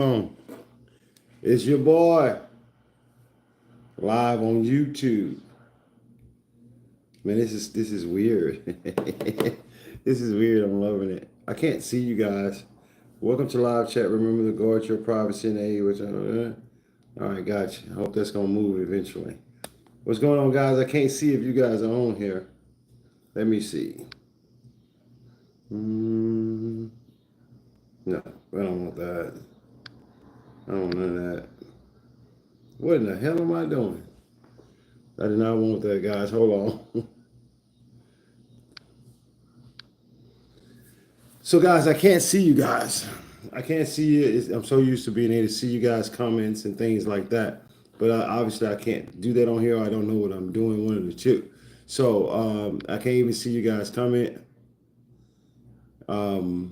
On. It's your boy live on YouTube. Man, this is weird. This is weird. I'm loving it. I can't see you guys. Welcome to live chat. Remember to guard your privacy and aid. All right, gotcha. I hope that's gonna move eventually. What's going on, guys? I can't see if you guys are on here. Let me see. No, I don't want that. I don't want none of that. What in the hell am I doing? I did not want that, guys. Hold on. So, guys, I can't see you guys. I can't see you. I'm so used to being able to see you guys' comments and things like that. But obviously, I can't do that on here. I don't know what I'm doing, one of the two. So, I can't even see you guys comment. Can't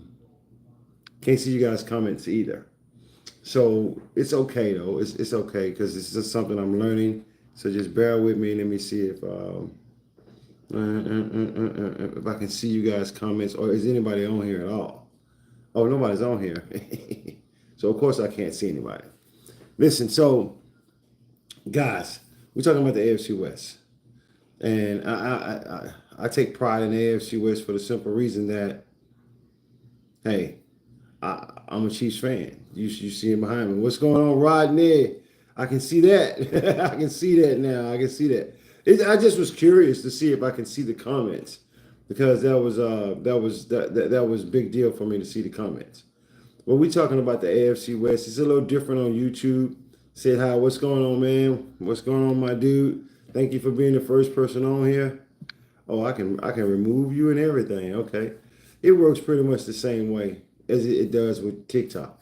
see you guys' comments either. So, it's okay, though. It's okay because it's just something I'm learning. So, just bear with me. Let me see if I can see you guys' comments, or is anybody on here at all? Oh, nobody's on here. So, of course, I can't see anybody. Listen, so, guys, we're talking about the AFC West. And I take pride in the AFC West for the simple reason that, hey, I'm a Chiefs fan. You see him behind me. What's going on, Rodney? I can see that. I can see that now. I can see that. I just was curious to see if I can see the comments, because that was a big deal for me to see the comments. Well, we talking about the AFC West. It's a little different on YouTube. Said hi. What's going on, man? What's going on, my dude? Thank you for being the first person on here. Oh, I can remove you and everything. Okay, it works pretty much the same way as it does with TikTok.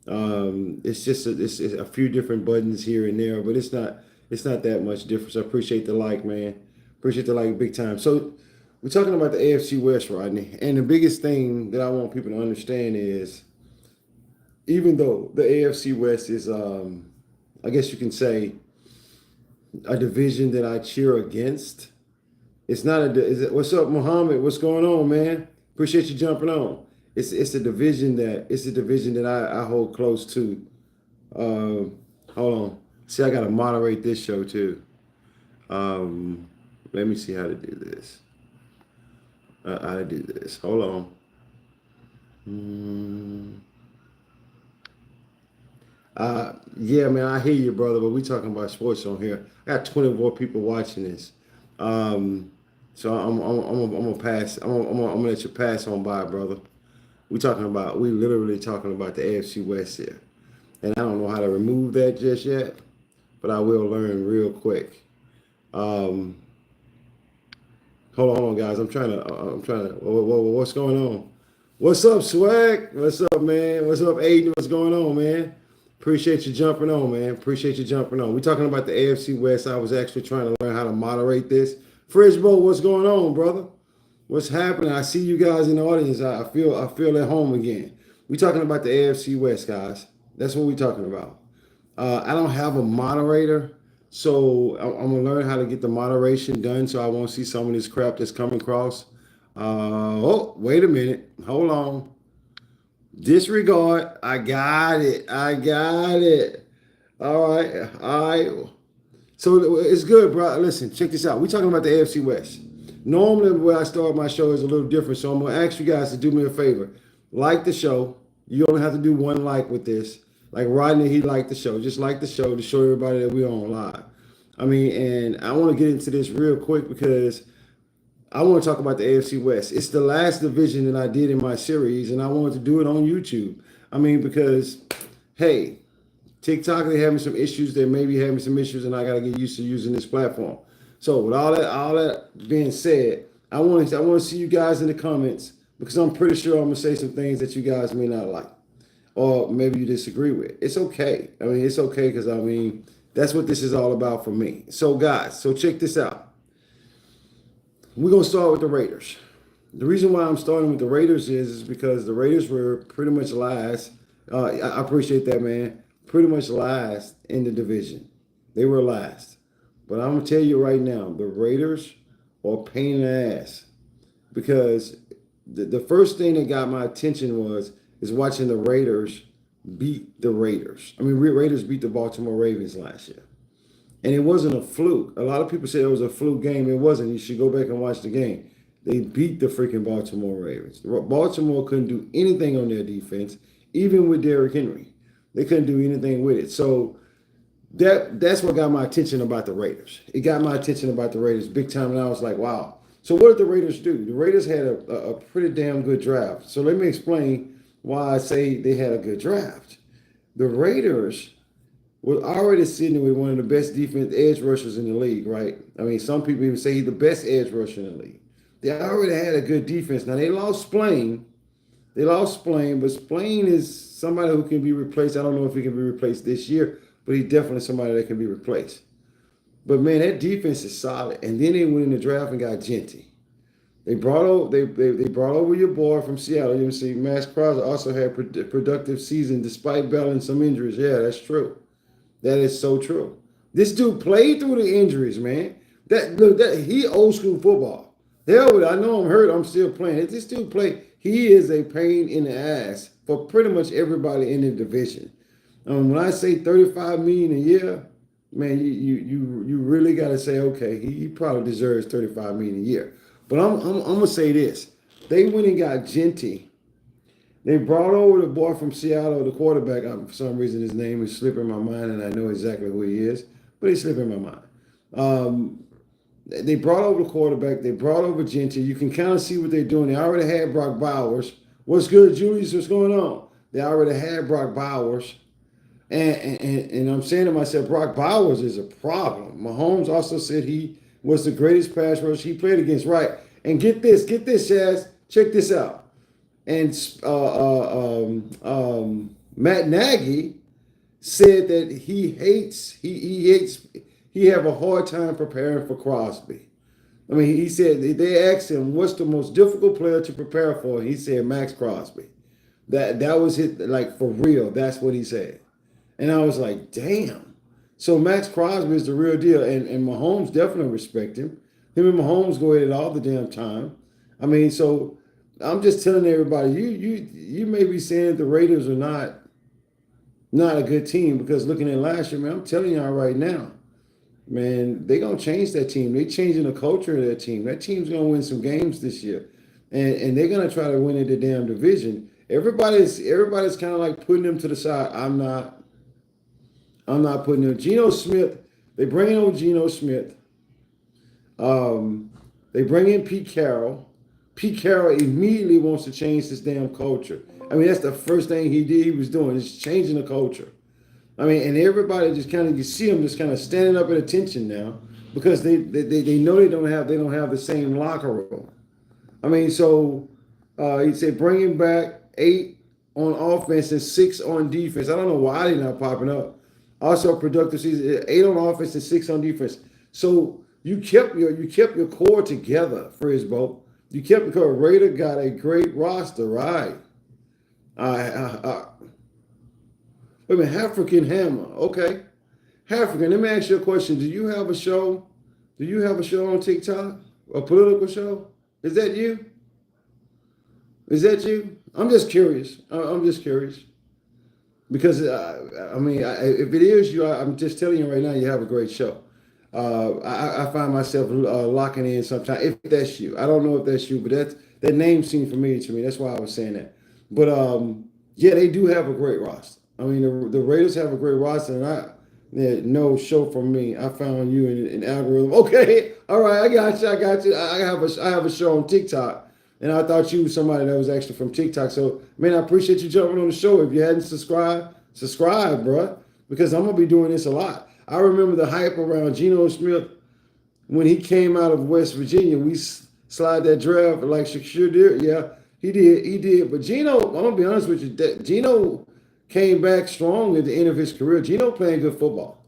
It's just it's a few different buttons here and there, but it's not that much difference. I appreciate the like, man. Appreciate the like big time. So we're talking about the AFC West, Rodney, and the biggest thing that I want people to understand is, even though the AFC West is, I guess you can say, a division that I cheer against, it's not what's up, Muhammad? What's going on, man? Appreciate you jumping on. It's a division that I hold close to. Hold on. See, I gotta moderate this show too. Let me see how to do this. How to do this. Hold on. Yeah, man, I hear you, brother, but we talking about sports on here. I got 24 people watching this. So I'm gonna pass. I'm gonna let you pass on by, brother. We literally talking about the AFC West here. And I don't know how to remove that just yet, but I will learn real quick. Hold on, guys. I'm trying to, what's going on? What's up, Swag? What's up, man? What's up, Aiden? What's going on, man? Appreciate you jumping on, man. Appreciate you jumping on. We're talking about the AFC West. I was actually trying to learn how to moderate this. Fridgebo, what's going on, brother? What's happening? I see you guys in the audience. I feel at home again. We're talking about the AFC West, guys. That's what we're talking about. I don't have a moderator, so I'm gonna learn how to get the moderation done, so I won't see some of this crap that's coming across. Oh, wait a minute. Hold on. Disregard. I got it. All right. So it's good, bro. Listen, check this out. We're talking about the AFC West. Normally, where I start my show is a little different, so I'm going to ask you guys to do me a favor. Like the show. You only have to do one like with this. Like Rodney, he liked the show. Just like the show to show everybody that we're on live. I mean, and I want to get into this real quick because I want to talk about the AFC West. It's the last division that I did in my series, and I wanted to do it on YouTube. I mean, because, hey, TikTok, they having some issues. They may be having some issues, and I got to get used to using this platform. So with all that being said, I want to see you guys in the comments, because I'm pretty sure I'm gonna say some things that you guys may not like, or maybe you disagree with. It's okay. I mean, it's okay, because I mean, that's what this is all about for me. So guys, so check this out. We're gonna start with the Raiders. The reason why I'm starting with the Raiders is because the Raiders were pretty much last. I appreciate that, man. Pretty much last in the division. They were last. But I'm going to tell you right now, the Raiders are a pain in the ass, because the first thing that got my attention is watching the Raiders beat the Raiders. I mean, Raiders beat the Baltimore Ravens last year. And it wasn't a fluke. A lot of people say it was a fluke game. It wasn't. You should go back and watch the game. They beat the freaking Baltimore Ravens. Baltimore couldn't do anything on their defense, even with Derrick Henry. They couldn't do anything with it. So that's what got my attention about the Raiders. It got my attention about the Raiders big time, and I was like, wow. So what did the Raiders do? The Raiders had a pretty damn good draft. So let me explain why I say they had a good draft. The Raiders were already sitting with one of the best defense edge rushers in the league, right? I mean, some people even say he's the best edge rusher in the league. They already had a good defense. Now, they lost Splain. But Splain is somebody who can be replaced. I don't know if he can be replaced this year, but he's definitely somebody that can be replaced. But, man, that defense is solid. And then they went in the draft and got Genty. They brought over your boy from Seattle. You see, Max Crosby also had a productive season despite battling some injuries. Yeah, that's true. That is so true. This dude played through the injuries, man. He old school football. Hell with it. I know I'm hurt. I'm still playing. This dude play. He is a pain in the ass for pretty much everybody in the division. When I say $35 million a year, man, you really got to say, okay, he probably deserves $35 million a year. But I'm gonna say this: they went and got Genty. They brought over the boy from Seattle, the quarterback. For some reason, his name is slipping my mind, and I know exactly who he is, but he's slipping my mind. They brought over the quarterback. They brought over Genty. You can kind of see what they're doing. They already had Brock Bowers. What's good, Julius? What's going on? They already had Brock Bowers. And I'm saying to myself, Brock Bowers is a problem. Mahomes also said he was the greatest pass rusher he played against. Right. And get this, Chaz. Check this out. And Matt Nagy said that he have a hard time preparing for Crosby. I mean, he said they asked him what's the most difficult player to prepare for. He said Max Crosby. That was it, like for real. That's what he said. And I was like, damn. So Max Crosby is the real deal, and Mahomes definitely respect him. Him and Mahomes go at it all the damn time. I mean, so I'm just telling everybody, you may be saying that the Raiders are not a good team because looking at last year, man, I'm telling y'all right now, man, they're going to change that team. They're changing the culture of that team. That team's going to win some games this year. And they're going to try to win in the damn division. Everybody's kind of like putting them to the side. I'm not putting them. Geno Smith, they bring in old Geno Smith. They bring in Pete Carroll. Pete Carroll immediately wants to change this damn culture. I mean, that's the first thing he was doing, is changing the culture. I mean, and everybody just kind of, you see them just kind of standing up at attention now because they know they don't have the same locker room. I mean, so he said bringing back 8 on offense and 6 on defense. I don't know why they're not popping up. Also, productive season, 8 on offense and 6 on defense. So you kept your core together, Frisbo. You kept the core. Raider got a great roster, right? Wait a minute, African Hammer. Okay. African, let me ask you a question. Do you have a show? Do you have a show on TikTok? A political show? Is that you? Is that you? I'm just curious. I'm just curious. Because, I mean, if it is you, I'm just telling you right now, you have a great show. I find myself locking in sometimes, if that's you. I don't know if that's you, but that name seemed familiar to me. That's why I was saying that. But, yeah, they do have a great roster. I mean, the Raiders have a great roster, and no show from me. I found you in algorithm. Okay, all right, I got you. I have a show on TikTok, and I thought you were somebody that was actually from TikTok. So, man, I appreciate you jumping on the show. If you hadn't subscribe, bro, because I'm gonna be doing this a lot. I remember the hype around Geno Smith when he came out of West Virginia. We slide that draft like Shakir did. Yeah, he did. But Geno, I'm gonna be honest with you, Geno came back strong at the end of his career. Geno playing good football.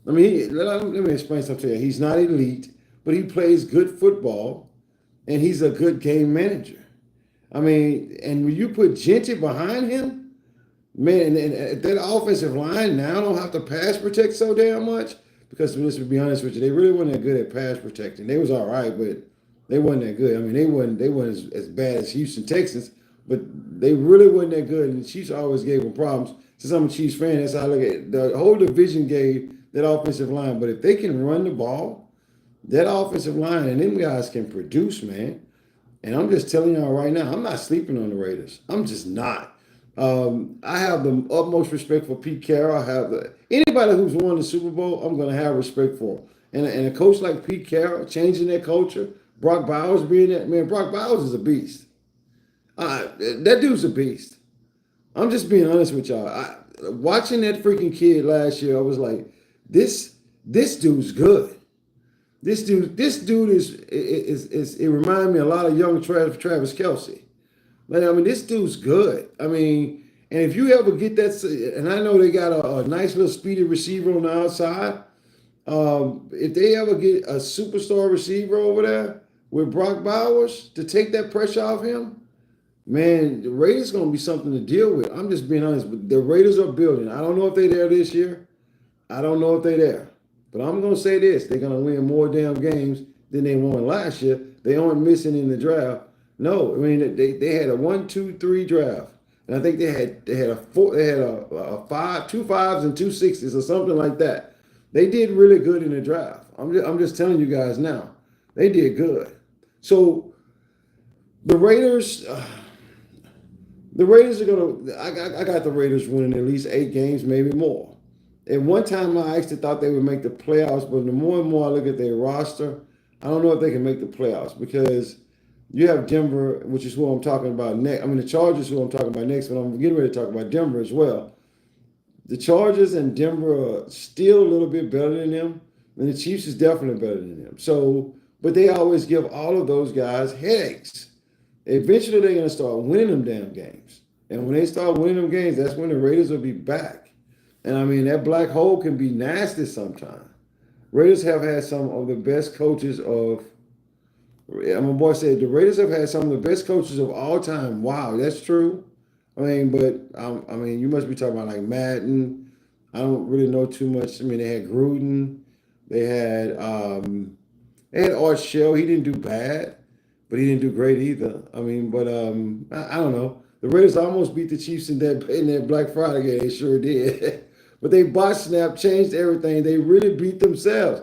I mean, let me explain something to you. He's not elite, but he plays good football, and he's a good game manager. I mean, and when you put Genty behind him, man, and that offensive line now don't have to pass protect so damn much because, let's be honest with you, they really weren't that good at pass protecting. They was all right, but they wasn't that good. I mean, they weren't as bad as Houston Texans, but they really wasn't that good. And the Chiefs always gave them problems. Since I'm a Chiefs fan, that's how I look at it. The whole division gave that offensive line, but if they can run the ball, that offensive line and them guys can produce, man. And I'm just telling y'all right now, I'm not sleeping on the Raiders. I'm just not. I have the utmost respect for Pete Carroll. Anybody who's won the Super Bowl, I'm going to have respect for. And a coach like Pete Carroll changing their culture, Brock Bowers being that man. Brock Bowers is a beast. That dude's a beast. I'm just being honest with y'all. Watching that freaking kid last year, I was like, this dude's good. This dude is it reminded me a lot of young Travis Kelce. But I mean, this dude's good. I mean, and if you ever get that, and I know they got a nice little speedy receiver on the outside. If they ever get a superstar receiver over there with Brock Bowers to take that pressure off him, man, the Raiders going to be something to deal with. I'm just being honest. But the Raiders are building. I don't know if they're there this year. I don't know if they're there. But I'm going to say this. They're going to win more damn games than they won last year. They aren't missing in the draft. No, I mean, they had a 1, 2, 3 draft. And I think they had a 5, 2 5s and 2 6s or something like that. They did really good in the draft. I'm just telling you guys now. They did good. So the Raiders are going to, I got the Raiders winning at least 8 games, maybe more. At one time, I actually thought they would make the playoffs, but the more and more I look at their roster, I don't know if they can make the playoffs because you have Denver, which is who I'm talking about next. I mean, the Chargers, who I'm talking about next, but I'm getting ready to talk about Denver as well. The Chargers and Denver are still a little bit better than them, and the Chiefs is definitely better than them. So, but they always give all of those guys headaches. Eventually, they're going to start winning them damn games. And when they start winning them games, that's when the Raiders will be back. And I mean, that black hole can be nasty sometimes. Raiders have had some of the best coaches of, my boy said, the Raiders have had some of the best coaches of all time. Wow, that's true. I mean, but, I mean, you must be talking about like Madden. I don't really know too much. I mean, they had Gruden. They had Art Shell. He didn't do bad, but he didn't do great either. I mean, but I don't know. The Raiders almost beat the Chiefs in that Black Friday game. They sure did. But they botched snap, changed everything. They really beat themselves.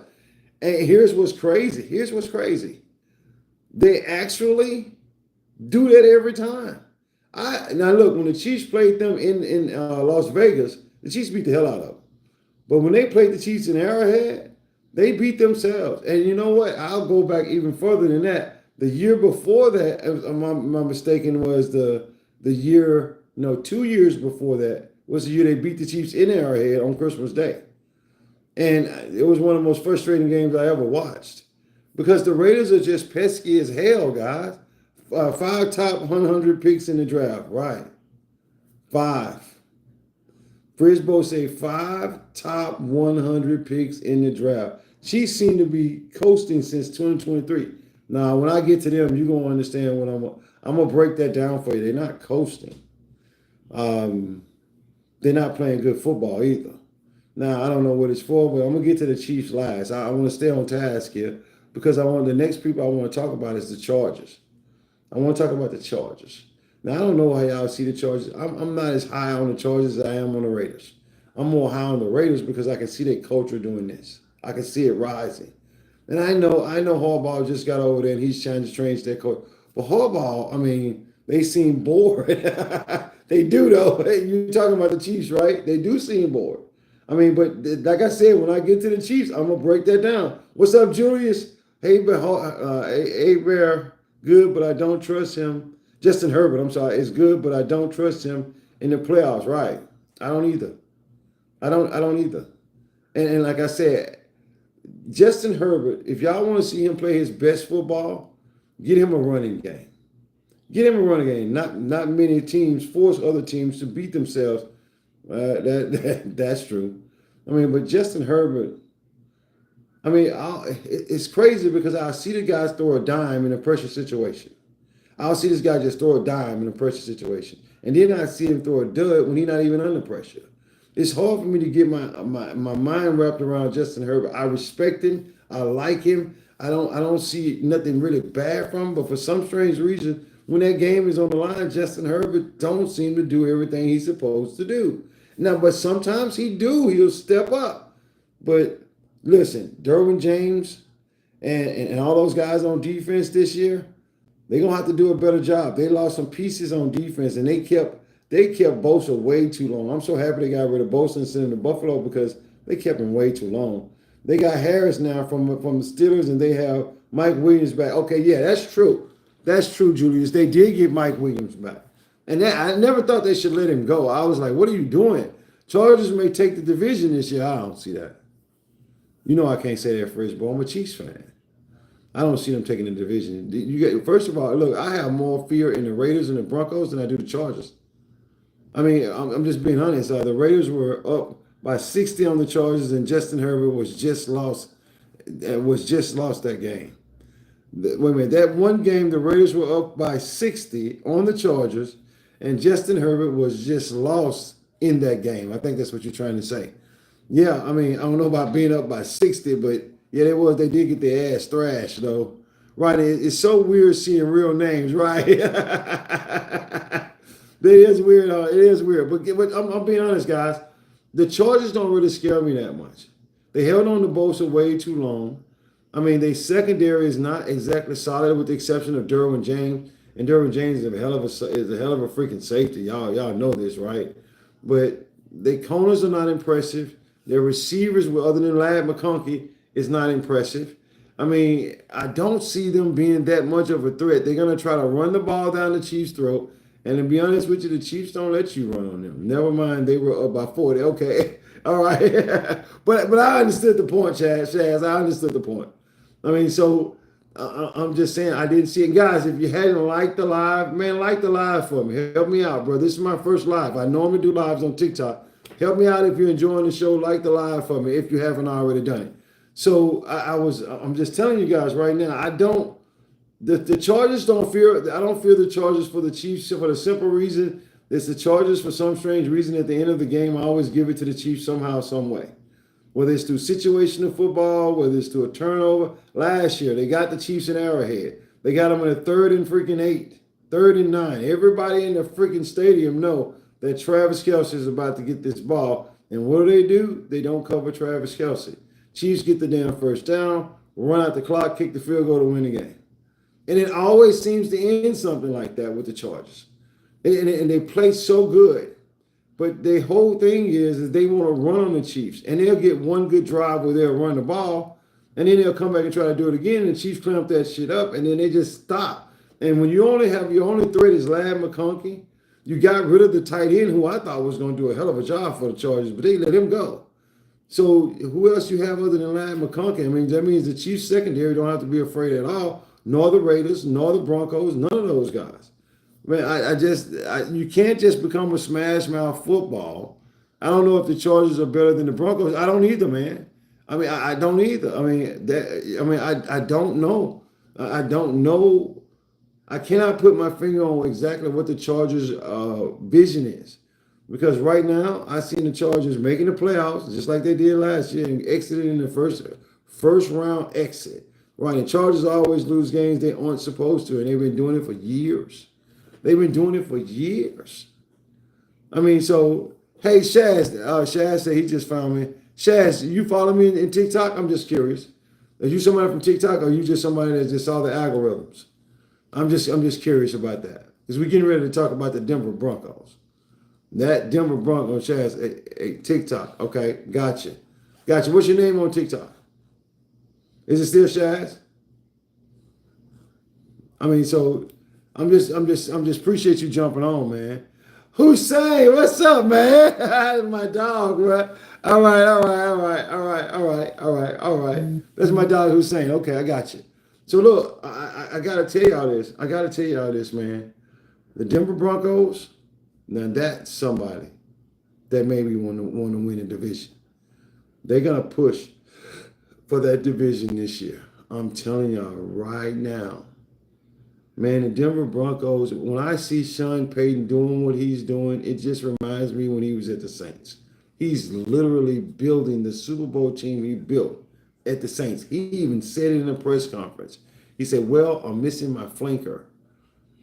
And here's what's crazy. They actually do that every time. Now look, when the Chiefs played them in Las Vegas, the Chiefs beat the hell out of them. But when they played the Chiefs in Arrowhead, they beat themselves. And you know what? I'll go back even further than that. The year before that, my mistaken, was the year, 2 years before that was the year they beat the Chiefs in Arrowhead on Christmas Day. And it was one of the most frustrating games I ever watched because the Raiders are just pesky as hell, guys. 5 top 100 picks in the draft, right? 5. Frisbo say 5 top 100 picks in the draft. Chiefs seem to be coasting since 2023. Now, when I get to them, you're going to understand what I'm going to break that down for you. They're not coasting. They're not playing good football either. Now, I don't know what it's for, but I'm going to get to the Chiefs last. I want to stay on task here because the next people I want to talk about is the Chargers. I want to talk about the Chargers. Now, I don't know how y'all see the Chargers. I'm not as high on the Chargers as I am on the Raiders. I'm more high on the Raiders because I can see their culture doing this. I can see it rising. And I know Harbaugh just got over there and he's trying to change their culture. But Harbaugh, I mean, they seem bored. They do, though. You're talking about the Chiefs, right? They do seem bored. I mean, but like I said, when I get to the Chiefs, I'm going to break that down. What's up, Julius? Hey, Bear, good, but I don't trust him. Justin Herbert, I'm sorry, is good, but I don't trust him in the playoffs. Right. I don't either. I don't either. And like I said, Justin Herbert, if y'all want to see him play his best football, get him a running game. Get him a running game. Not many teams force other teams to beat themselves. That's true. I mean, but Justin Herbert, I mean, it's crazy because I see the guys throw a dime in a pressure situation. I'll see this guy just throw a dime in a pressure situation. And then I see him throw a dud when he's not even under pressure. It's hard for me to get my mind wrapped around Justin Herbert. I respect him. I like him. I don't see nothing really bad from him. But for some strange reason, when that game is on the line, Justin Herbert don't seem to do everything he's supposed to do. Now, but sometimes he'll step up. But listen, Derwin James and all those guys on defense this year, they're gonna have to do a better job. They lost some pieces on defense, and they kept Bosa way too long. I'm so happy they got rid of Bosa and sent him to Buffalo because they kept him way too long. They got Harris now from the Steelers, and they have Mike Williams back. Okay, yeah, that's true. That's true, Julius. They did get Mike Williams back. And I never thought they should let him go. I was like, what are you doing? Chargers may take the division this year. I don't see that. You know I can't say that for Bro. I'm a Chiefs fan. I don't see them taking the division. First of all, look, I have more fear in the Raiders and the Broncos than I do the Chargers. I mean, I'm just being honest. The Raiders were up by 60 on the Chargers, and Justin Herbert was just lost that game. Wait a minute, that one game the Raiders were up by 60 on the Chargers, and Justin Herbert was just lost in that game. I think that's what you're trying to say. Yeah, I mean, I don't know about being up by 60, but yeah, they did get their ass thrashed, though. Right, it's so weird seeing real names, right? It is weird. It is weird. But I'm being honest, guys. The Chargers don't really scare me that much. They held on to Bosa way too long. I mean, their secondary is not exactly solid, with the exception of Derwin James. And Derwin James is a hell of a freaking safety. Y'all know this, right? But their corners are not impressive. Their receivers, other than Ladd McConkey, is not impressive. I mean, I don't see them being that much of a threat. They're going to try to run the ball down the Chiefs' throat. And to be honest with you, the Chiefs don't let you run on them. Never mind, they were up by 40. Okay, all right. but I understood the point, Shaz. I understood the point. I mean, so I'm just saying I didn't see it. Guys, if you hadn't liked the live, man, like the live for me. Help me out, bro. This is my first live. I normally do lives on TikTok. Help me out if you're enjoying the show. Like the live for me if you haven't already done it. So I'm just telling you guys right now, the Chargers don't fear. I don't fear the Chargers for the Chiefs for the simple reason it's the Chargers for some strange reason. At the end of the game, I always give it to the Chiefs somehow, some way. Whether it's through situational football, whether it's through a turnover. Last year, they got the Chiefs in Arrowhead. They got them in a 3rd and freaking 8, 3rd and 9. Everybody in the freaking stadium know that Travis Kelce is about to get this ball. And what do? They don't cover Travis Kelce. Chiefs get the damn first down, run out the clock, kick the field goal to win the game. And it always seems to end something like that with the Chargers. And they play so good. But the whole thing is they want to run on the Chiefs. And they'll get one good drive where they'll run the ball. And then they'll come back and try to do it again. And the Chiefs clamp that shit up. And then they just stop. And when you only have your only threat is Ladd McConkey, you got rid of the tight end who I thought was going to do a hell of a job for the Chargers. But they let him go. So who else you have other than Ladd McConkey? I mean, that means the Chiefs secondary don't have to be afraid at all. Nor the Raiders, nor the Broncos, none of those guys. Man, you can't just become a smash mouth football. I don't know if the Chargers are better than the Broncos. I don't either, man. I mean, I don't either. I don't know. I don't know. I cannot put my finger on exactly what the Chargers' vision is. Because right now, I see the Chargers making the playoffs, just like they did last year, and exited in the first round exit. Right, and Chargers always lose games they aren't supposed to, and they've been doing it for years. They've been doing it for years. I mean, so, hey, Shaz said he just found me. Shaz, you follow me in TikTok? I'm just curious. Are you somebody from TikTok, or are you just somebody that just saw the algorithms? I'm just curious about that. Because we're getting ready to talk about the Denver Broncos. That Denver Broncos, Shaz, TikTok. Okay, gotcha. What's your name on TikTok? Is it still Shaz? I mean, so I'm just appreciate you jumping on, man. Hussein, what's up, man? That's my dog, right? All right. That's my dog Hussein. Okay, I got you. So look, I gotta tell y'all this. Man. The Denver Broncos, now that's somebody that maybe want to win a division. They're gonna push for that division this year. I'm telling y'all right now. Man, the Denver Broncos, when I see Sean Payton doing what he's doing, it just reminds me when he was at the Saints. He's literally building the Super Bowl team he built at the Saints. He even said it in a press conference. He said, well, I'm missing my flanker.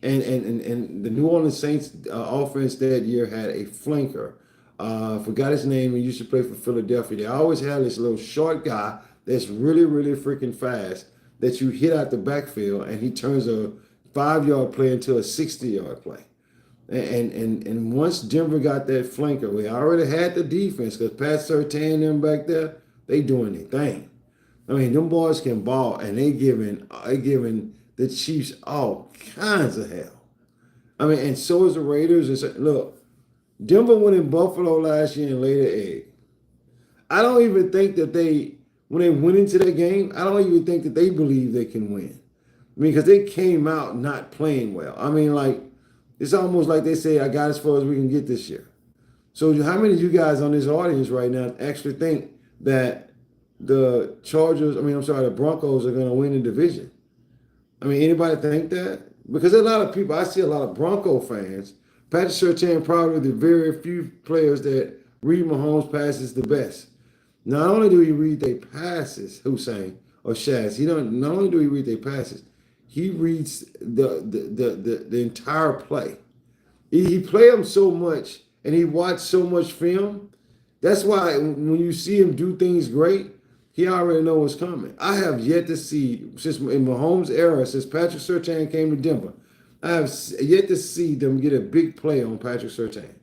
And the New Orleans Saints offense that year had a flanker. Forgot his name. He used to play for Philadelphia. They always had this little short guy that's really, really freaking fast that you hit out the backfield, and he turns a 5-yard play into a 60-yard play. And once Denver got that flanker, we already had the defense because Pat Surtain and them back there, they doing their thing. I mean, them boys can ball, and they giving the Chiefs all kinds of hell. I mean, and so is the Raiders. Look, Denver went in Buffalo last year and laid an egg. I don't even think that when they went into that game, I don't even think that they believe they can win. I mean, because they came out not playing well. I mean, like, it's almost like they say, I got as far as we can get this year. So how many of you guys on this audience right now actually think that the Broncos are going to win the division? I mean, anybody think that? Because a lot of people, I see a lot of Bronco fans. Patrick Surtain probably the very few players that read Mahomes' passes the best. Not only do he read their passes, Hussein or Shaz, not only do he read their passes, he reads the entire play. He played them so much and he watched so much film. That's why when you see him do things great, he already knows what's coming. I have yet to see, since in Mahomes' era, since Patrick Surtain came to Denver, I have yet to see them get a big play on Patrick Surtain.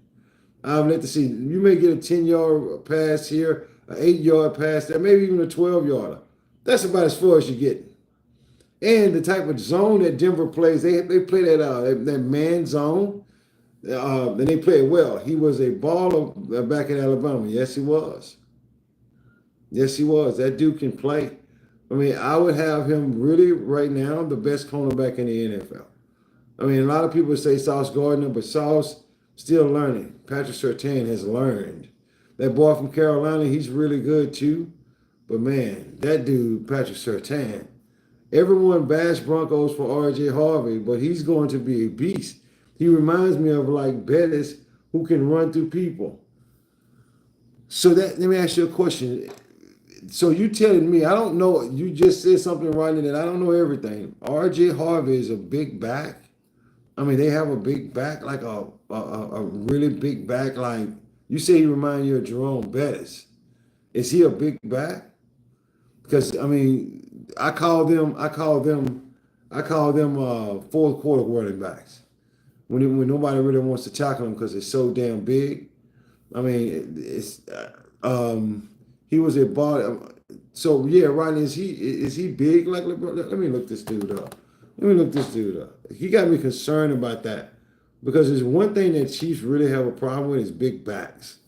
I've yet to see, you may get a 10-yard pass here, an 8-yard pass there, maybe even a 12-yarder. That's about as far as you get. And the type of zone that Denver plays, they play that man zone, and they play it well. He was a baller back in Alabama. Yes, he was. Yes, he was. That dude can play. I mean, I would have him really right now the best cornerback in the NFL. I mean, a lot of people say Sauce Gardner, but Sauce still learning. Patrick Surtain has learned. That boy from Carolina, he's really good too. But man, that dude, Patrick Surtain, everyone bashed Broncos for R.J. Harvey, but he's going to be a beast. He reminds me of like Bettis, who can run through people. So let me ask you a question. So you telling me, I don't know, you just said something right in that I don't know everything. R.J. Harvey is a big back. I mean, they have a big back, like a really big back. Like you say, he reminds you of Jerome Bettis. Is he a big back? Because I mean, I call them fourth quarter running backs. When nobody really wants to tackle them because they're so damn big. I mean, he was a body. So yeah, Rodney, is he big like LeBron? Let me look this dude up. He got me concerned about that because there's one thing that Chiefs really have a problem with is big backs.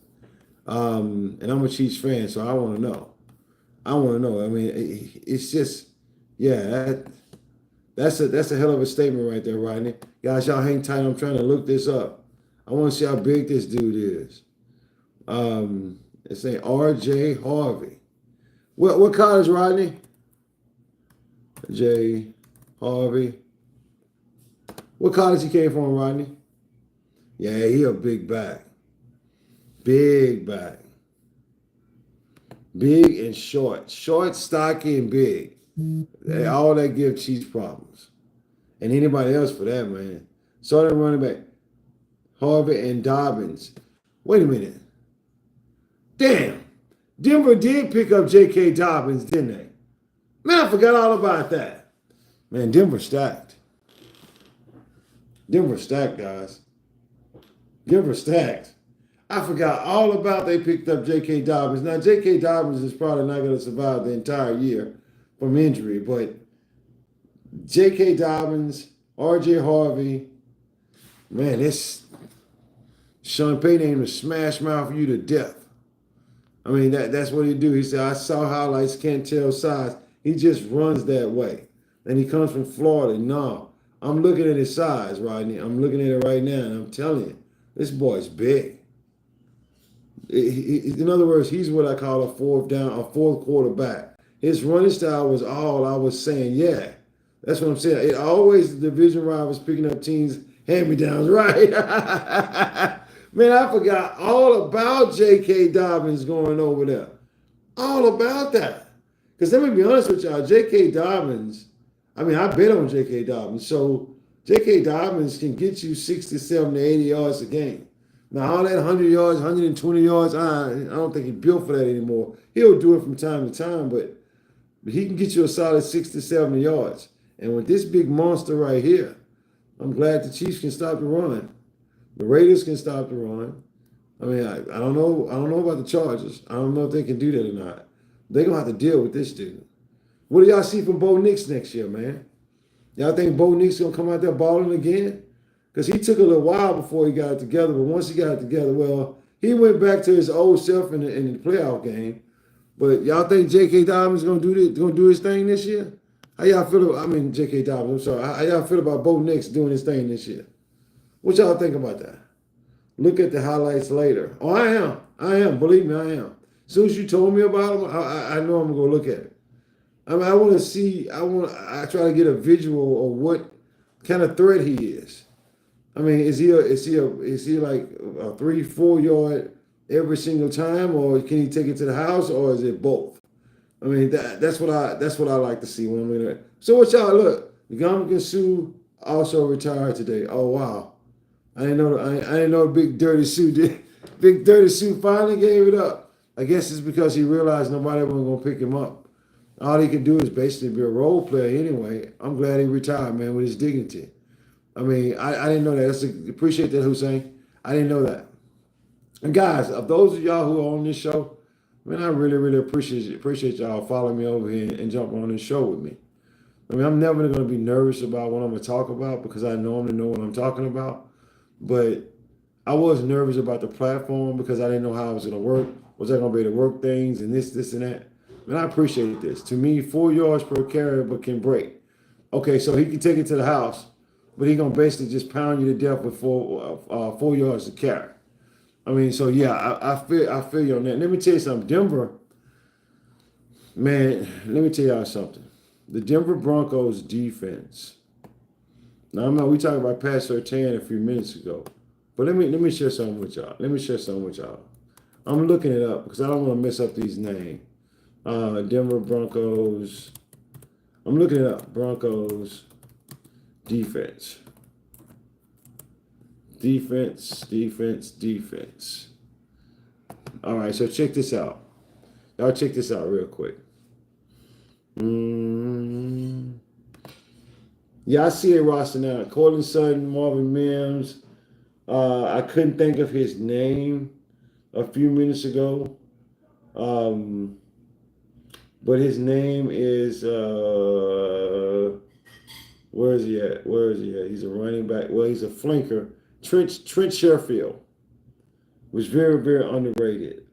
And I'm a Chiefs fan, so I want to know. I mean, it's just, yeah, that's a hell of a statement right there, Rodney. Guys, y'all hang tight. I'm trying to look this up. I want to see how big this dude is. It's saying R.J. Harvey. What college, Rodney? J. Harvey. What college he came from, Rodney? Yeah, he a big back. Big back. Big and short. Short, stocky, and big. All that give Chiefs problems. And anybody else for that, man. Starting running back. Harvey and Dobbins. Wait a minute. Damn. Denver did pick up J.K. Dobbins, didn't they? Man, I forgot all about that. Man, Denver stacked. Denver stacked, guys. Denver stacked. I forgot all about they picked up J.K. Dobbins. Now, J.K. Dobbins is probably not going to survive the entire year from injury, but J.K. Dobbins, R.J. Harvey, man, this Sean Payton aimed to smash mouth you to death. I mean, that's what he do. He said, I saw highlights, can't tell size. He just runs that way. And he comes from Florida. No, I'm looking at his size, Rodney. I'm looking at it right now, and I'm telling you, this boy's big. In other words, he's what I call a fourth quarterback. His running style was all I was saying, yeah. That's what I'm saying. It always, the division rivals picking up teams, hand-me-downs, right? Man, I forgot all about J.K. Dobbins going over there. All about that. Because let me be honest with y'all, J.K. Dobbins, I mean, I bet on J.K. Dobbins. So J.K. Dobbins can get you 60, 70, 80 yards a game. Now, all that 100 yards, 120 yards, I don't think he's built for that anymore. He'll do it from time to time, but he can get you a solid 60, 70 yards. And with this big monster right here, I'm glad the Chiefs can stop the run. The Raiders can stop the run. I mean, I don't know. I don't know about the Chargers. I don't know if they can do that or not. They're going to have to deal with this dude. What do y'all see from Bo Nix next year, man? Y'all think Bo Nix going to come out there balling again? Because he took a little while before he got it together. But once he got it together, well, he went back to his old self in the playoff game. But y'all think J.K. Dobbins going to do his thing this year? How y'all feel about, I mean, J.K. Dobbins, I'm sorry. How y'all feel about Bo Nix doing his thing this year? What y'all think about that? Look at the highlights later. Oh, I am. Believe me, I am. As soon as you told me about him, I know I'm going to look at it. I mean, I want to see, I try to get a visual of what kind of threat he is. I mean, is he like a 3-4 yard every single time, or can he take it to the house, or is it both? I mean, that's what I like to see when I'm looking at it. So what y'all look? Ndamukong Suh also retired today. Oh wow. I didn't know Big Dirty Sue did. Big Dirty Sue finally gave it up. I guess it's because he realized nobody was gonna pick him up. All he can do is basically be a role player anyway. I'm glad he retired, man, with his dignity. I mean, I didn't know that. Appreciate that, Hussein. I didn't know that. And guys, of those of y'all who are on this show, man, I really, really appreciate y'all following me over here and jumping on this show with me. I mean, I'm never going to be nervous about what I'm going to talk about because I normally know what I'm talking about. But I was nervous about the platform because I didn't know how it was going to work. Was I going to be able to work things and this, and that? And I appreciate this. To me, 4 yards per carry, but can break. Okay, so he can take it to the house, but he's going to basically just pound you to death with 4 yards to carry. I mean, so yeah, I feel you on that. Let me tell you something. Denver, man, let me tell y'all something. The Denver Broncos defense. Now we talked about Pat Surtain a few minutes ago, but let me share something with y'all. I'm looking it up because I don't want to mess up these names. Denver Broncos. I'm looking it up. Broncos defense. Defense. All right, so check this out. Y'all check this out real quick. Yeah, I see a roster now. Cortland Sutton, Marvin Mims. I couldn't think of his name a few minutes ago. But his name is where is he at? He's a running back. Well, he's a flanker. Trent Sherfield was very, very underrated.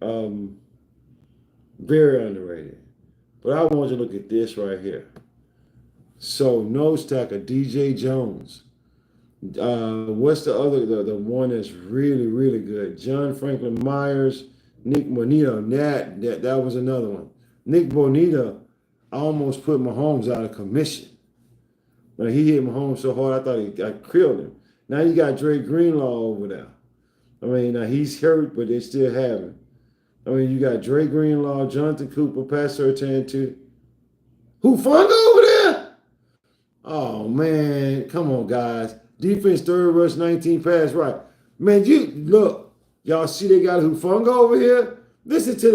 Very underrated. But I want you to look at this right here. So nose tackle, DJ Jones. What's the other, the one that's really, really good? John Franklin Myers, Nick Bonita. That was another one. Nick Bonita almost put Mahomes out of commission. When he hit Mahomes so hard, I thought I killed him. Now you got Dre Greenlaw over there. I mean, now he's hurt, but they still have him. I mean, you got Dre Greenlaw, Jonathan Cooper, Pat Surtain too. Hufanga over there? Oh, man. Come on, guys. Defense, 3rd rush, 19 pass, right. Man, look. Y'all see they got Hufanga over here? Listen to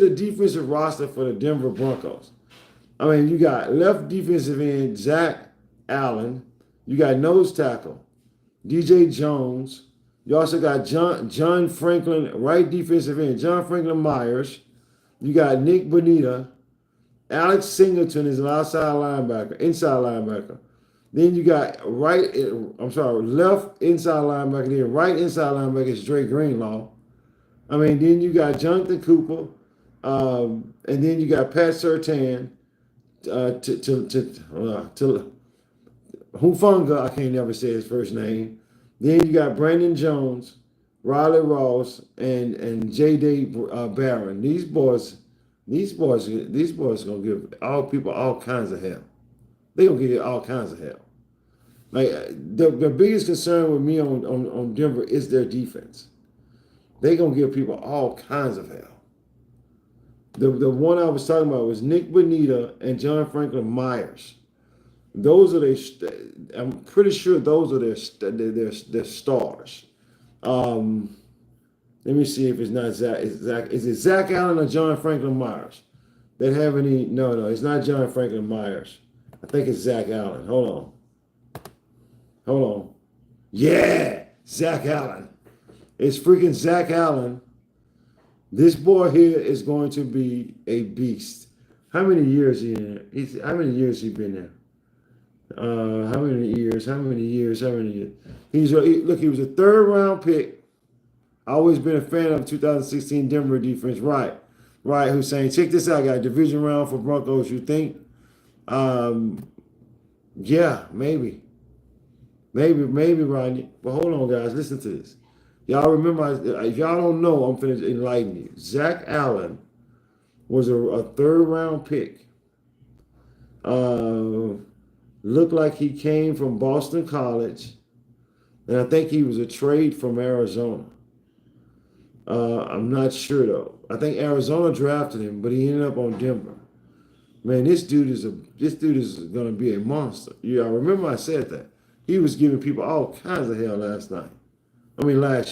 the defensive roster for the Denver Broncos. I mean, you got left defensive end, Zach Allen. You got nose tackle, DJ Jones. You also got John Franklin, right defensive end, John Franklin Myers. You got Nick Bonita. Alex Singleton is an inside linebacker. Then you got left inside linebacker. Then right inside linebacker is Dre Greenlaw. I mean, then you got Jonathan Cooper. And then you got Pat Surtain. Hufanga, I can't never say his first name. Then you got Brandon Jones, Riley Ross, and J.D. Barron. These boys gonna give all people all kinds of hell. They gonna give you all kinds of hell. Like the biggest concern with me on Denver is their defense. They gonna give people all kinds of hell. The one I was talking about was Nick Bonita and John Franklin Myers. Those are their. I'm pretty sure those are their stars. Um, Let me see if it's not Zach. Is it Zach Allen or John Franklin Myers? That have any? No, it's not John Franklin Myers. I think it's Zach Allen. Hold on. Yeah, Zach Allen. It's freaking Zach Allen. This boy here is going to be a beast. How many years he in there? How many years he been there? How many years? He was a third round pick. Always been a fan of 2016 Denver defense. Right, Hussein. Check this out, guys. Division round for Broncos. You think? Yeah, maybe, Rodney. But hold on, guys. Listen to this. Y'all remember? If y'all don't know, I'm finna enlighten you. Zach Allen was a third round pick. Looked like he came from Boston College, and I think he was a trade from Arizona. I'm not sure though. I think Arizona drafted him, but he ended up on Denver. Man, this dude is gonna be a monster. Yeah, I remember I said that. He was giving people all kinds of hell last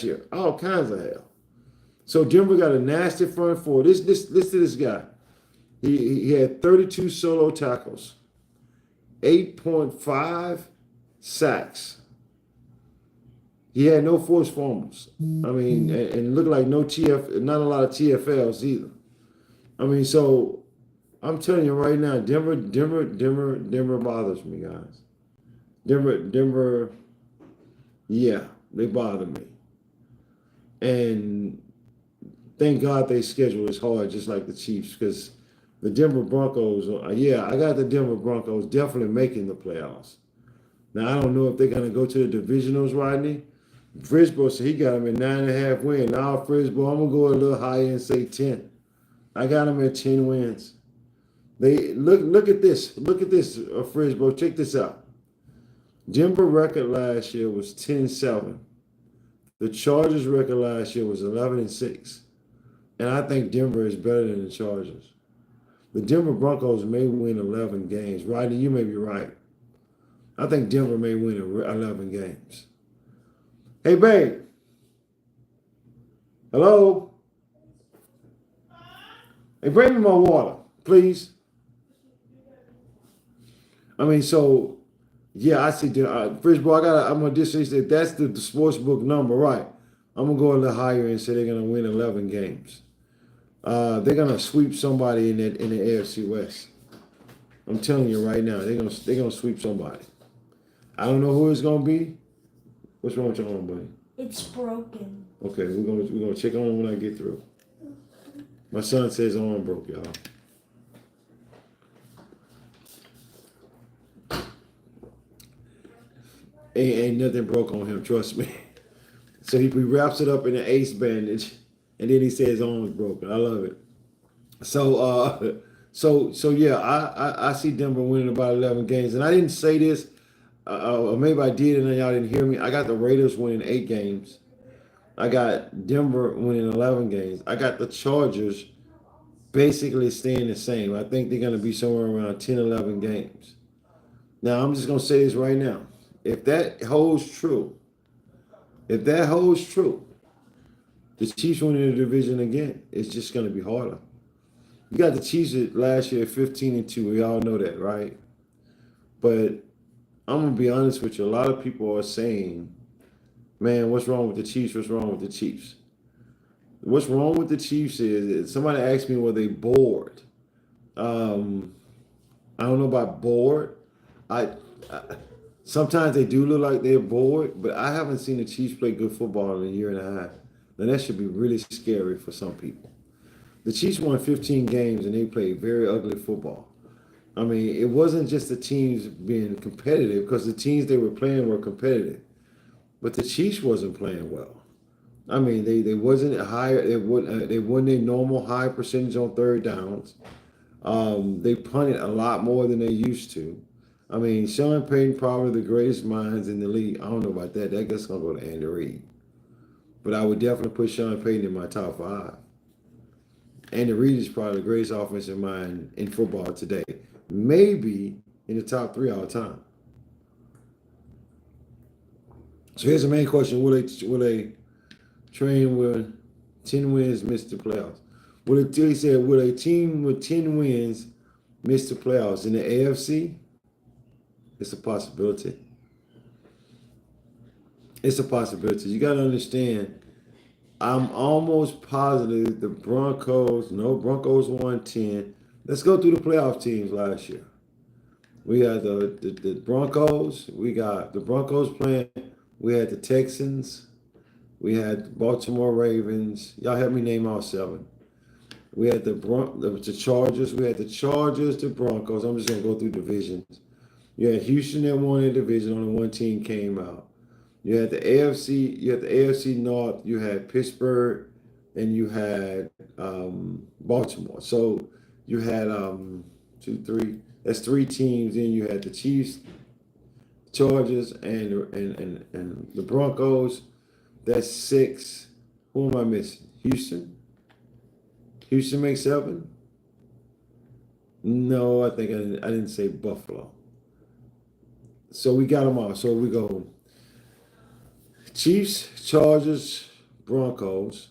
year. All kinds of hell. So Denver got a nasty front four. Listen to this guy. He had 32 solo tackles, 8.5 sacks. He had no forced fumbles. And looked like not a lot of TFLs either. So I'm telling you right now, Denver bothers me, guys. Denver, yeah, they bother me. And thank God they schedule is hard, just like the Chiefs, because the Denver Broncos, I got the Denver Broncos definitely making the playoffs. Now, I don't know if they're going to go to the divisionals, Rodney. Frisbo said he got him at 9.5 wins. Now, Frisbo, I'm going to go a little higher and say 10. I got him at 10 wins. They look at this. Look at this, Frisbo. Check this out. Denver record last year was 10-7. The Chargers record last year was 11-6. And I think Denver is better than the Chargers. The Denver Broncos may win 11 games. Rodney, you may be right. I think Denver may win 11 games. Hey, babe. Hello? Hey, bring me my water, please. I see. Frisbo, I'm going to say that's the sports book number, right? I'm going to go a little higher and say they're going to win 11 games. They're going to sweep somebody in the AFC West. I'm telling you right now, they're gonna sweep somebody. I don't know who it's going to be. What's wrong with your arm, buddy? It's broken. Okay, we're gonna check on it when I get through. My son says his arm broke, y'all. Ain't nothing broke on him, trust me. So he wraps it up in an ace bandage, and then he says his arm's broken. I love it. So yeah, I see Denver winning about 11 games, and I didn't say this. Or maybe I did and then y'all didn't hear me. I got the Raiders winning 8 games. I got Denver winning 11 games. I got the Chargers basically staying the same. I think they're going to be somewhere around 10, 11 games. Now, I'm just going to say this right now. If that holds true, the Chiefs winning the division again, it's just going to be harder. You got the Chiefs last year at 15-2. We all know that, right? But I'm going to be honest with you. A lot of people are saying, man, what's wrong with the Chiefs? What's wrong with the Chiefs? What's wrong with the Chiefs is somebody asked me, were they bored? I don't know about bored. Sometimes they do look like they're bored, but I haven't seen the Chiefs play good football in a year and a half. And that should be really scary for some people. The Chiefs won 15 games and they played very ugly football. It wasn't just the teams being competitive, because the teams they were playing were competitive, but the Chiefs wasn't playing well. They wasn't higher. They wasn't a normal high percentage on third downs. They punted a lot more than they used to. Sean Payton, probably the greatest minds in the league. I don't know about that. That guy's gonna go to Andy Reid, but I would definitely put Sean Payton in my top 5. Andy Reid is probably the greatest offensive mind in football today. Maybe in the top 3 all the time. So here's the main question: Will a train with 10 wins miss the playoffs? He said, will a team with 10 wins miss the playoffs in the AFC? It's a possibility. It's a possibility. You got to understand. I'm almost positive the Broncos won 10. Let's go through the playoff teams last year. We had the Broncos. We got the Broncos playing. We had the Texans. We had the Baltimore Ravens. Y'all help me name all 7. We had the Chargers. We had the Chargers, the Broncos. I'm just going to go through divisions. You had Houston that won the division. Only one team came out. You had the AFC. You had the AFC North. You had Pittsburgh, and you had Baltimore. So you had 2, 3. That's 3 teams. Then you had the Chiefs, Chargers, and the Broncos. That's 6. Who am I missing? Houston. Houston makes 7. No, I think I didn't say Buffalo. So we got them all. So we go Chiefs, Chargers, Broncos.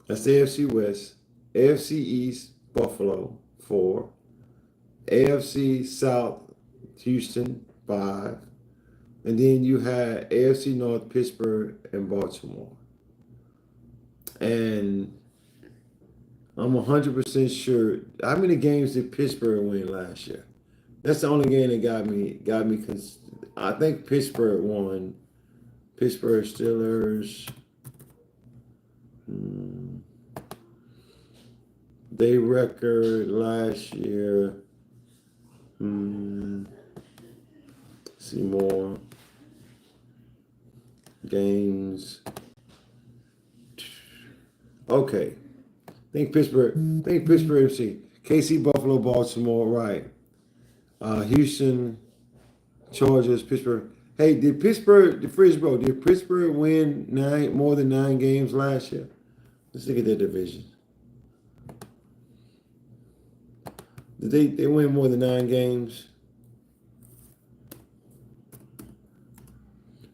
That's the AFC West. AFC East, Buffalo, 4. AFC South, Houston, 5. And then you had AFC North, Pittsburgh, and Baltimore. And I'm 100% sure. How many games did Pittsburgh win last year? That's the only game that got me. I think Pittsburgh won. Pittsburgh Steelers. They record last year. See more games. Okay. Think Pittsburgh. See KC, Buffalo, Baltimore. Right. Houston, Chargers, Pittsburgh. Hey, did Pittsburgh win more than 9 games last year? Let's look at their division. Did they win more than 9 games?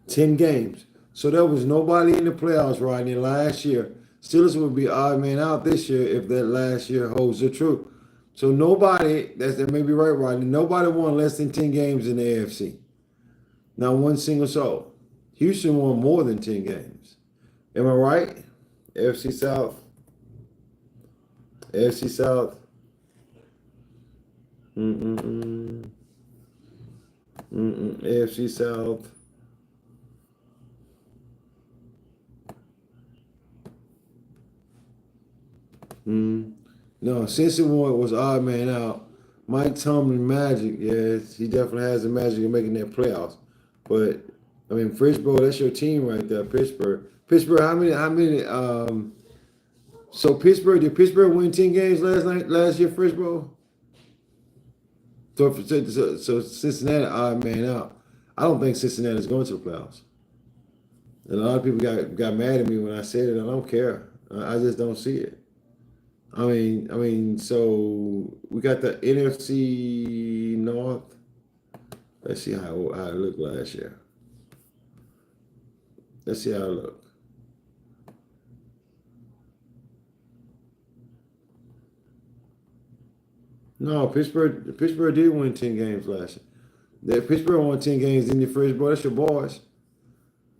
10 games. So there was nobody in the playoffs right in last year. Steelers would be odd man out this year if that last year holds the truth. So nobody, that may be right, Rodney, nobody won less than 10 games in the AFC. Not one single soul. Houston won more than 10 games. Am I right? AFC South. AFC South. AFC South. No, since it was odd man out, Mike Tomlin magic, yes, he definitely has the magic of making that playoffs. But I mean, Frisbro, that's your team right there, Pittsburgh. Pittsburgh, how many? So did Pittsburgh win 10 games last year, Frisbro? So Cincinnati odd man out. I don't think Cincinnati is going to the playoffs. And a lot of people got mad at me when I said it. I don't care. I just don't see it. I mean, so we got the NFC North. Let's see how it looked last year. Let's see how it looked. No, Pittsburgh did win 10 games last year. Pittsburgh won 10 games in the first boy. That's your boys.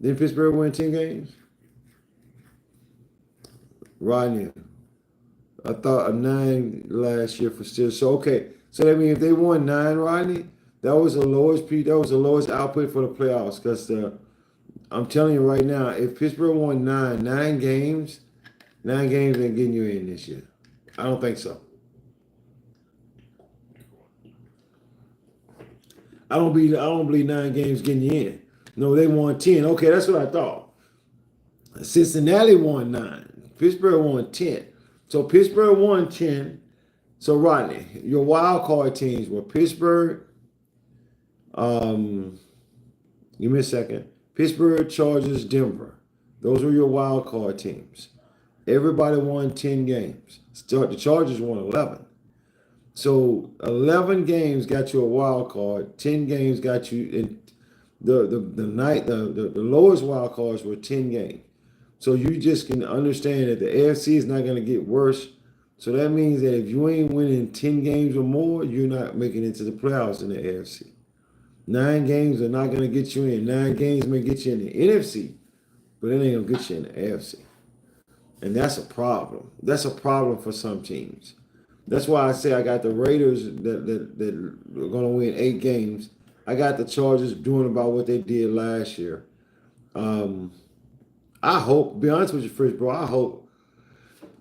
Didn't Pittsburgh win 10 games? Rodney. I thought a 9 last year for Steelers. So okay, so that means if they won 9, Rodney, that was the lowest output for the playoffs. Because I'm telling you right now, if Pittsburgh won 9 games ain't getting you in this year. I don't think so. I don't believe 9 games getting you in. No, they won 10. Okay, that's what I thought. Cincinnati won 9. Pittsburgh won 10. So Pittsburgh won 10. So Rodney, your wild card teams were Pittsburgh. Give me a second. Pittsburgh, Chargers, Denver. Those were your wild card teams. Everybody won 10 games. The Chargers won 11. So 11 games got you a wild card. 10 games got you in the lowest wild cards were 10 games. So you just can understand that the AFC is not going to get worse. So that means that if you ain't winning 10 games or more, you're not making it to the playoffs in the AFC. 9 games are not going to get you in. 9 games may get you in the NFC, but it ain't going to get you in the AFC. And that's a problem. That's a problem for some teams. That's why I say I got the Raiders that are going to win 8 games. I got the Chargers doing about what they did last year. I hope, be honest with you, Fritz, bro, I hope.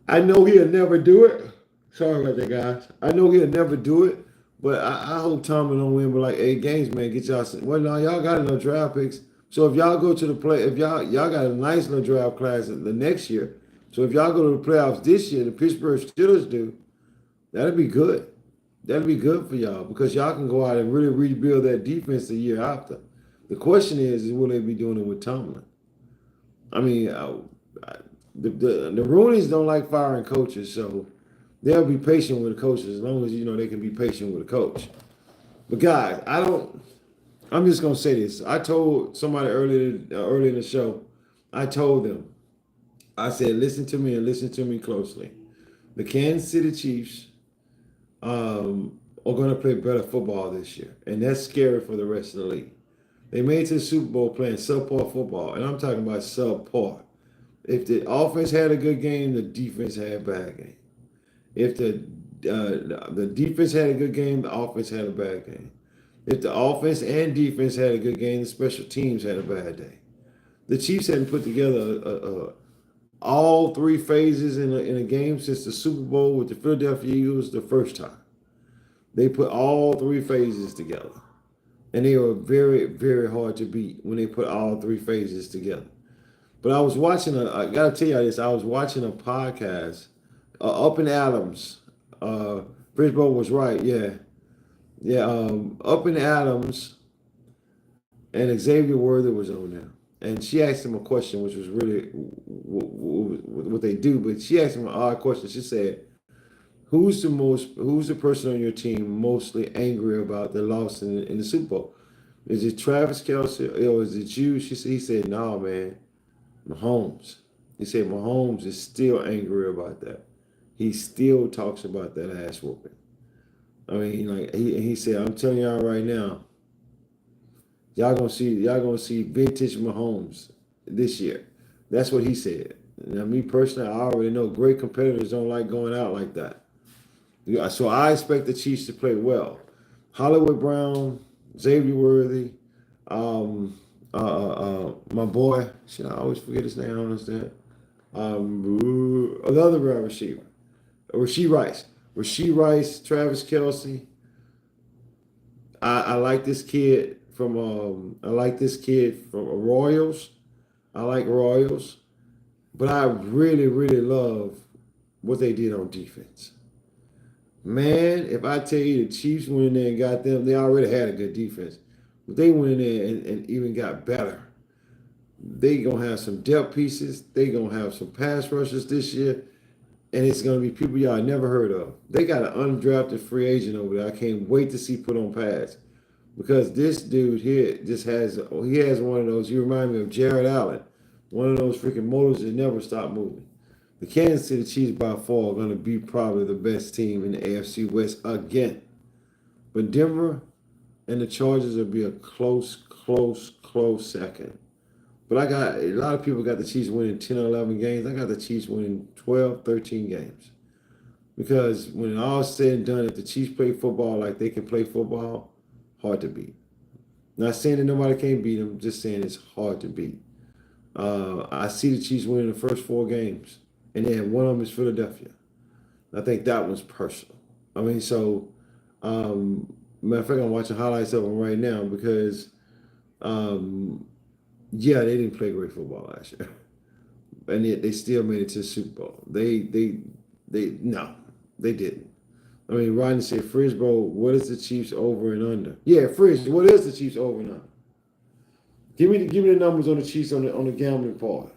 I know he'll never do it. Sorry about that, guys. I know he'll never do it, but I hope Tomlin don't win but like 8 games, man. Get y'all some. Well, now y'all got enough draft picks. So if y'all go to the play, if y'all got a nice little draft class the next year. So if y'all go to the playoffs this year, the Pittsburgh Steelers do, that'd be good. That'd be good for y'all because y'all can go out and really rebuild that defense the year after. The question is will they be doing it with Tomlin? I mean, the Roonies don't like firing coaches, so they'll be patient with the coaches as long as they can be patient with a coach. But guys, I'm just gonna say this. I told somebody earlier in the show. I told them. I said, listen to me and listen to me closely. The Kansas City Chiefs are going to play better football this year, and that's scary for the rest of the league. They made it to the Super Bowl playing subpar football, and I'm talking about subpar. If the offense had a good game, the defense had a bad game. If the defense had a good game, the offense had a bad game. If the offense and defense had a good game, the special teams had a bad day. The Chiefs hadn't put together all 3 phases in a game since the Super Bowl with the Philadelphia Eagles the first time. They put all 3 phases together. And they were very, very hard to beat when they put all 3 phases together. But I was watching I got to tell you this, I was watching a podcast, Up and Adams. Brisbane was right, yeah. Yeah, Up and Adams and Xavier Worthy was on there. And she asked him a question, which was really what they do. But she asked him an odd question. She said, who's the person on your team mostly angry about the loss in the Super Bowl? Is it Travis Kelce or is it you? He said, no, man, Mahomes. He said Mahomes is still angry about that. He still talks about that ass whooping. I mean, like he said, I'm telling y'all right now, y'all gonna see vintage Mahomes this year. That's what he said. Now, me personally, I already know great competitors don't like going out like that. So I expect the Chiefs to play well. Hollywood Brown, Xavier Worthy, my boy, should I always forget his name? I don't understand. The other receiver, Rasheed Rice, Travis Kelce. I like this kid from Royals. I like Royals, but I really, really love what they did on defense. Man, if I tell you the Chiefs went in there and got them, they already had a good defense. But they went in there and even got better. They gonna have some depth pieces. They gonna have some pass rushers this year. And it's gonna be people y'all never heard of. They got an undrafted free agent over there. I can't wait to see put on pads. Because this dude here has one of those, you remind me of Jared Allen, one of those freaking motors that never stop moving. The Kansas City Chiefs by far are going to be probably the best team in the AFC West again. But Denver and the Chargers will be a close second. But I got a lot of people got the Chiefs winning 10 or 11 games. I got the Chiefs winning 12, 13 games. Because when all is said and done, if the Chiefs play football like they can play football, hard to beat. Not saying that nobody can't beat them, just saying it's hard to beat. I see the Chiefs winning the first 4 games, and then one of them is Philadelphia. I think that one's personal. I mean, so, matter of fact, I'm watching highlights of them right now because, yeah, they didn't play great football last year, and yet they still made it to the Super Bowl. No, they didn't. I mean, Rodney said, Frisbo, what is the Chiefs over and under? Yeah, Frizz, what is the Chiefs over and under? Give me the numbers on the Chiefs on the gambling part.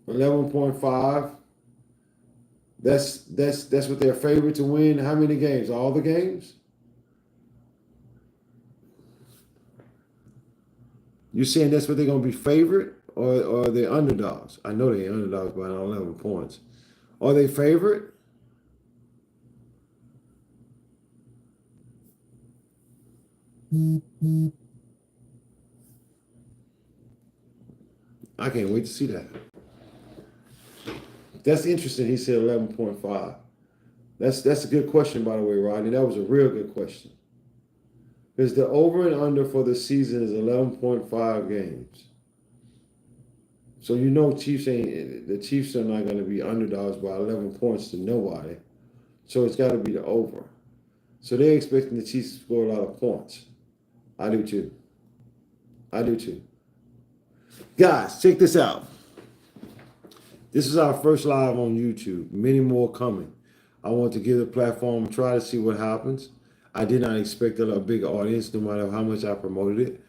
11.5. That's what they're favored to win. How many games? All the games? You saying that's what they're gonna be favored, or are they underdogs? I know they're underdogs by 11 points. Are they favored? I can't wait to see that. That's interesting. He said 11.5. That's a good question, by the way, Rodney. That was a real good question. Because the over and under for the season is 11.5 games. So you know the Chiefs are not going to be underdogs by 11 points to nobody. So it's got to be the over. So they're expecting the Chiefs to score a lot of points. I do too. I do too. Guys, check this out. This is our first live on YouTube. Many more coming. I want to give the platform a try to see what happens. I did not expect a big audience, no matter how much I promoted it.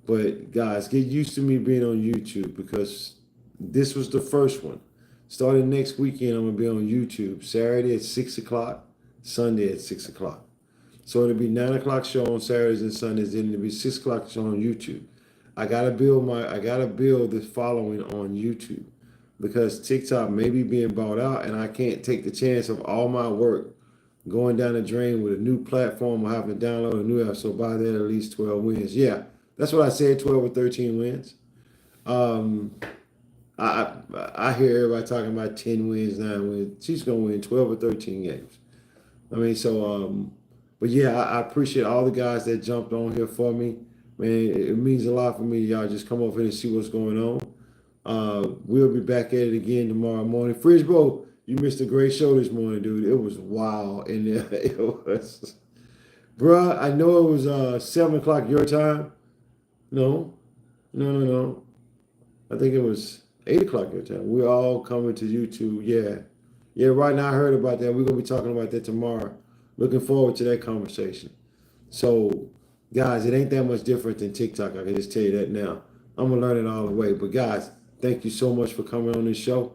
But guys, get used to me being on YouTube, because this was the first one. Starting next weekend, I'm going to be on YouTube. Saturday at 6 o'clock, Sunday at 6 o'clock. So it'll be 9 o'clock show on Saturdays and Sundays, then it'll be 6 o'clock show on YouTube. I gotta build this following on YouTube, because TikTok may be being bought out, and I can't take the chance of all my work going down the drain with a new platform or having to download a new app. So by that, at least 12 wins. Yeah, that's what I said, 12 or 13 wins. I hear everybody talking about 10 wins, 9 wins. She's going to win 12 or 13 games. I mean, so, but yeah, I appreciate all the guys that jumped on here for me. Man, it means a lot for me. Y'all just come over here and see what's going on. We'll be back at it again tomorrow morning. Fridge Bro, you missed a great show this morning, dude. It was wild in there. It was, bruh, I know it was 7 o'clock your time. No. I think it was 8 o'clock your time. We're all coming to YouTube. Yeah, right now I heard about that. We're going to be talking about that tomorrow. Looking forward to that conversation. So, guys, it ain't that much different than TikTok. I can just tell you that now. I'm going to learn it all the way. But, guys, thank you so much for coming on this show.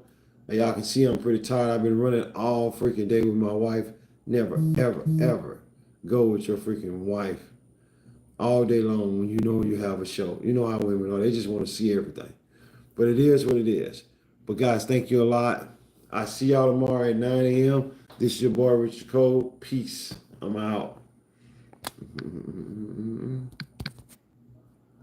And y'all can see I'm pretty tired. I've been running all freaking day with my wife. Never, ever, ever go with your freaking wife all day long when you know you have a show. You know how women are. They just want to see everything. But it is what it is. But, guys, thank you a lot. I see y'all tomorrow at 9 a.m. This is your boy, Richard Cole. Peace. I'm out.